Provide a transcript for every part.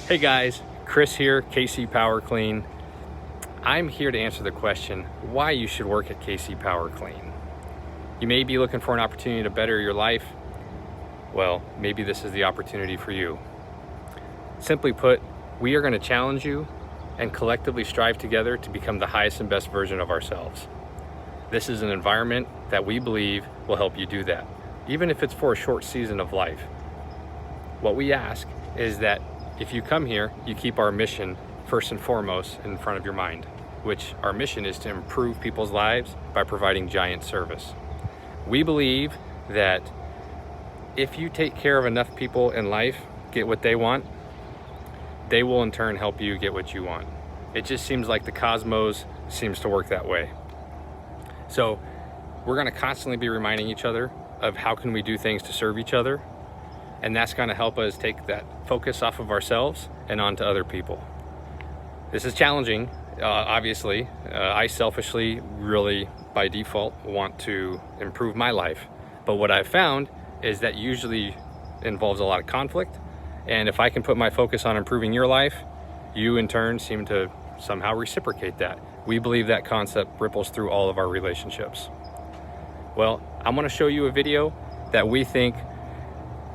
Hey guys, Chris here, KC PowerClean. I'm here to answer the question why you should work at KC PowerClean. You may be looking for an opportunity to better your life. Well, maybe this is the opportunity for you. Simply put, we are going to challenge you and collectively strive together to become the highest and best version of ourselves. This is an environment that we believe will help you do that, even if it's for a short season of life. What we ask is that if you come here, you keep our mission first and foremost in front of your mind, which our mission is to improve people's lives by providing giant service. We believe that if you take care of enough people in life get what they want, they will in turn help you get what you want. It just seems like the cosmos seems to work that way. So we're going to constantly be reminding each other of how can we do things to serve each other. And that's going to help us take that focus off of ourselves and onto other people. This is challenging, obviously. I selfishly, really, by default, want to improve my life. But what I've found is that usually involves a lot of conflict. And if I can put my focus on improving your life, you in turn seem to somehow reciprocate that. We believe that concept ripples through all of our relationships. Well, I'm going to show you a video that we think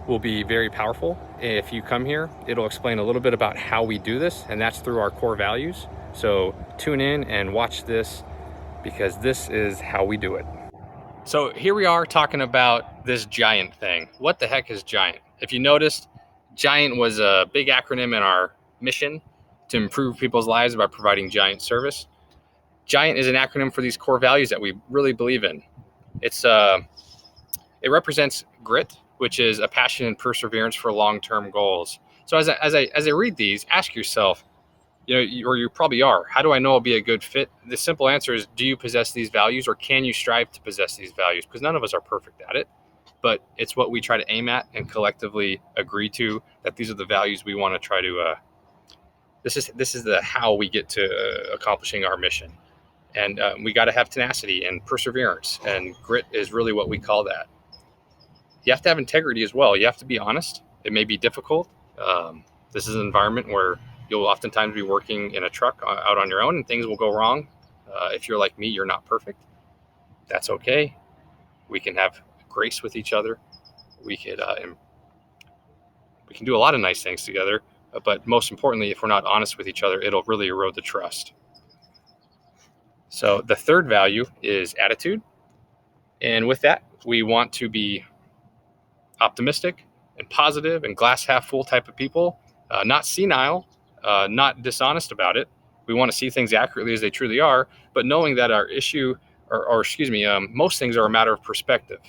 will be very powerful. If you come here, it'll explain a little bit about how we do this, and that's through our core values. So tune in and watch this because this is how we do it. So here we are talking about this giant thing. What the heck is giant? If you noticed, giant was a big acronym in our mission to improve people's lives by providing giant service. Giant is an acronym for these core values that we really believe in. It represents grit, which is a passion and perseverance for long-term goals. So as I read these, ask yourself, or you probably are, how do I know I'll be a good fit? The simple answer is, do you possess these values, or can you strive to possess these values? Because none of us are perfect at it, but it's what we try to aim at and collectively agree to, that these are the values we want to try to, this is the how we get to accomplishing our mission. And we got to have tenacity and perseverance, and grit is really what we call that. You have to have integrity as well. You have to be honest. It may be difficult. This is an environment where you'll oftentimes be working in a truck out on your own, and things will go wrong. If you're like me, you're not perfect. That's okay. We can have grace with each other. We can do a lot of nice things together. But most importantly, if we're not honest with each other, it'll really erode the trust. So the third value is attitude. And with that, we want to be optimistic and positive and glass half full type of people, not senile, not dishonest about it. We want to see things accurately as they truly are, but knowing that our issue, most things are a matter of perspective.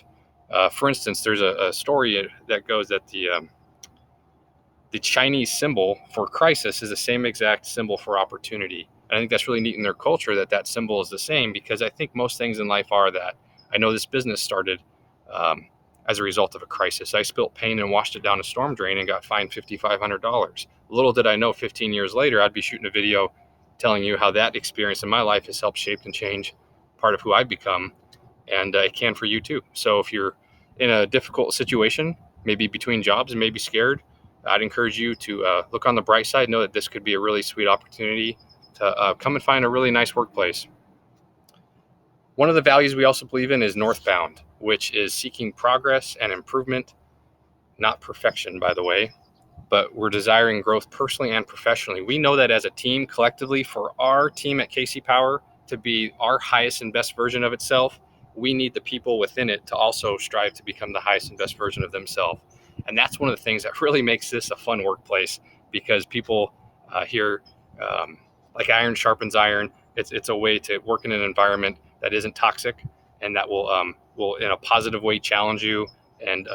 For instance, there's a story that goes that the Chinese symbol for crisis is the same exact symbol for opportunity. And I think that's really neat in their culture that symbol is the same, because I think most things in life are that. I know this business started as a result of a crisis. I spilt paint and washed it down a storm drain and got fined $5,500. Little did I know 15 years later, I'd be shooting a video telling you how that experience in my life has helped shape and change part of who I've become. And it can for you too. So if you're in a difficult situation, maybe between jobs and maybe scared, I'd encourage you to look on the bright side, know that this could be a really sweet opportunity to come and find a really nice workplace. One of the values we also believe in is NORTHBOUND, which is seeking progress and improvement, not perfection, by the way, but we're desiring growth personally and professionally. We know that as a team, collectively, for our team at KC Power to be our highest and best version of itself, we need the people within it to also strive to become the highest and best version of themselves. And that's one of the things that really makes this a fun workplace, because people here, like iron sharpens iron. It's a way to work in an environment that isn't toxic and that will in a positive way challenge you and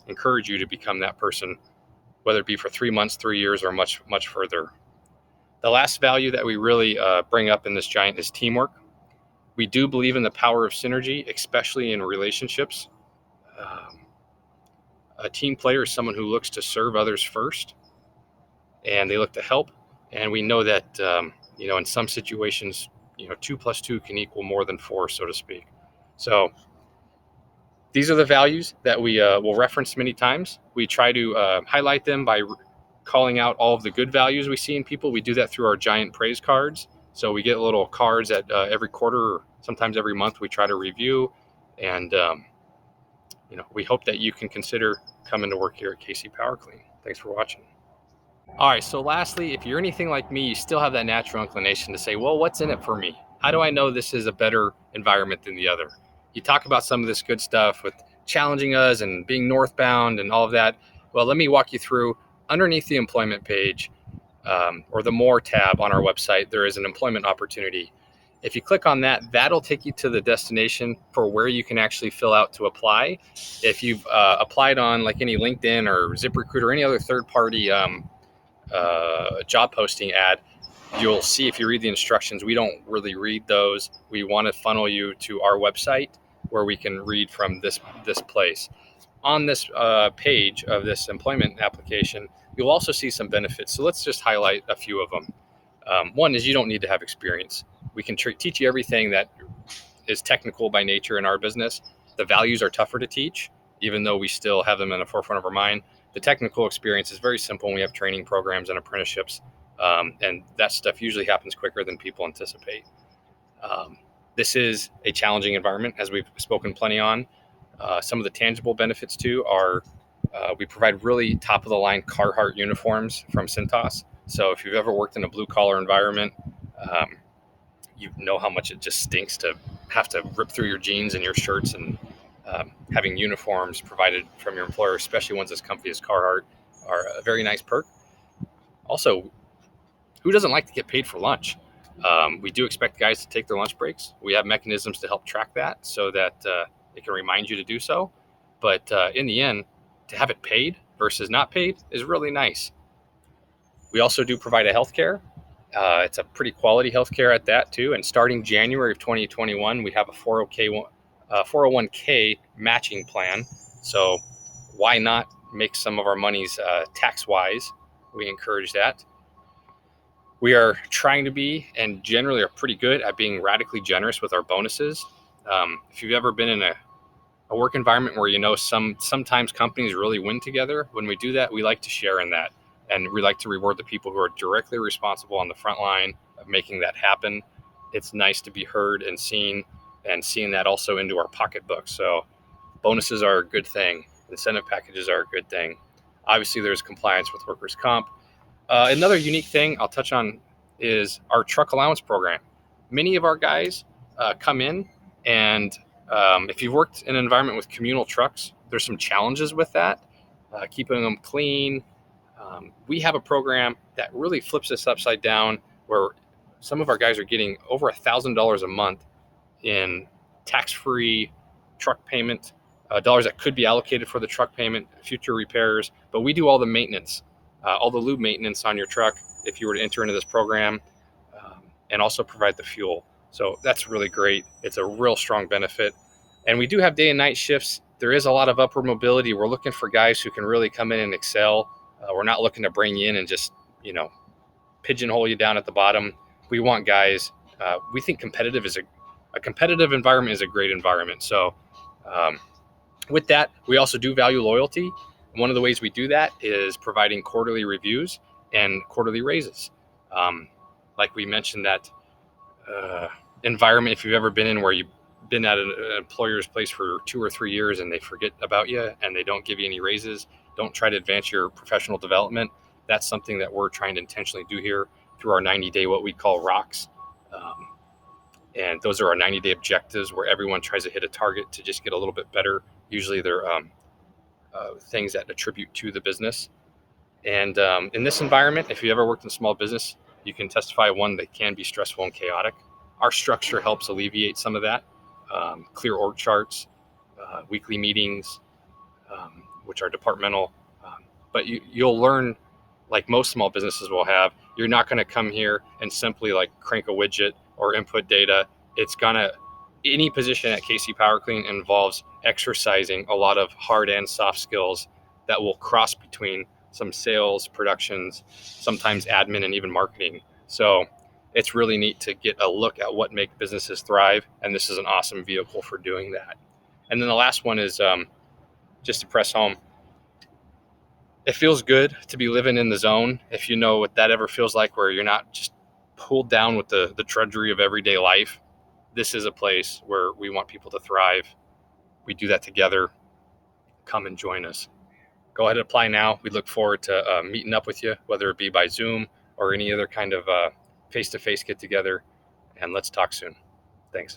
encourage you to become that person, whether it be for 3 months, 3 years, or much, much further. The last value that we really bring up in this giant is teamwork. We do believe in the power of synergy, especially in relationships. A team player is someone who looks to serve others first, and they look to help. And we know that, in some situations, 2 plus 2 can equal more than 4, so to speak. So these are the values that we will reference many times. We try to highlight them by calling out all of the good values we see in people. We do that through our giant praise cards. So we get little cards at every quarter, or sometimes every month. We try to review, and we hope that you can consider coming to work here at KC PowerClean. Thanks for watching. All right, so lastly, if you're anything like me, you still have that natural inclination to say, well, what's in it for me? How do I know this is a better environment than the other? You talk about some of this good stuff with challenging us and being northbound and all of that. Well, let me walk you through. Underneath the employment page, or the More tab on our website, there is an employment opportunity. If you click on that, that'll take you to the destination for where you can actually fill out to apply. If you've applied on like any LinkedIn or ZipRecruiter or any other third-party job posting ad, you'll see, if you read the instructions, we don't really read those. We want to funnel you to our website where we can read from this place. On this page of this employment application, you'll also see some benefits. So let's just highlight a few of them. One is you don't need to have experience. We can teach you everything that is technical by nature in our business. The values are tougher to teach, even though we still have them in the forefront of our mind. The technical experience is very simple. We have training programs and apprenticeships, and that stuff usually happens quicker than people anticipate. This is a challenging environment, as we've spoken plenty on. Some of the tangible benefits too are we provide really top-of-the-line Carhartt uniforms from Cintas. So if you've ever worked in a blue-collar environment, you know how much it just stinks to have to rip through your jeans and your shirts, and having uniforms provided from your employer, especially ones as comfy as Carhartt, are a very nice perk. Also, who doesn't like to get paid for lunch? We do expect guys to take their lunch breaks. We have mechanisms to help track that so that it can remind you to do so. But in the end, to have it paid versus not paid is really nice. We also do provide a healthcare. It's a pretty quality healthcare at that too. And starting January of 2021, we have a 401k matching plan. So why not make some of our monies tax-wise? We encourage that. We are trying to be, and generally are pretty good at being, radically generous with our bonuses. If you've ever been in a work environment where sometimes companies really win together, when we do that, we like to share in that. And we like to reward the people who are directly responsible on the front line of making that happen. It's nice to be heard and seen, and seeing that also into our pocketbook. So bonuses are a good thing. Incentive packages are a good thing. Obviously, there's compliance with workers' comp. Another unique thing I'll touch on is our truck allowance program. Many of our guys come in, and if you've worked in an environment with communal trucks, there's some challenges with that, keeping them clean. We have a program that really flips this upside down, where some of our guys are getting over $1,000 a month in tax-free truck payment, dollars that could be allocated for the truck payment, future repairs. But we do all the maintenance, all the lube maintenance on your truck if you were to enter into this program, and also provide the fuel. So that's really great. It's a real strong benefit. And we do have day and night shifts. There is a lot of upward mobility. We're looking for guys who can really come in and excel. We're not looking to bring you in and just, pigeonhole you down at the bottom. We want guys. We think a competitive environment is a great environment. So with that, we also do value loyalty. One of the ways we do that is providing quarterly reviews and quarterly raises. Like we mentioned, that environment, if you've ever been in where you've been at an employer's place for 2 or 3 years and they forget about you and they don't give you any raises, don't try to advance your professional development. That's something that we're trying to intentionally do here through our 90-day, what we call rocks. And those are our 90-day objectives, where everyone tries to hit a target to just get a little bit better. Usually they're things that attribute to the business. And in this environment, if you ever worked in small business, you can testify one that can be stressful and chaotic. Our structure helps alleviate some of that. Clear org charts, weekly meetings, which are departmental. But you'll learn, like most small businesses will have, you're not going to come here and simply like crank a widget or input data. Any position at KC PowerClean involves exercising a lot of hard and soft skills that will cross between some sales, productions, sometimes admin, and even marketing. So it's really neat to get a look at what makes businesses thrive, and this is an awesome vehicle for doing that. And then the last one is just to press home. It feels good to be living in the zone. If you know what that ever feels like, where you're not just pulled down with the drudgery of everyday life, this is a place where we want people to thrive. We do that together. Come and join us. Go ahead and apply now. We look forward to meeting up with you, whether it be by Zoom or any other kind of face-to-face get together. And let's talk soon. Thanks.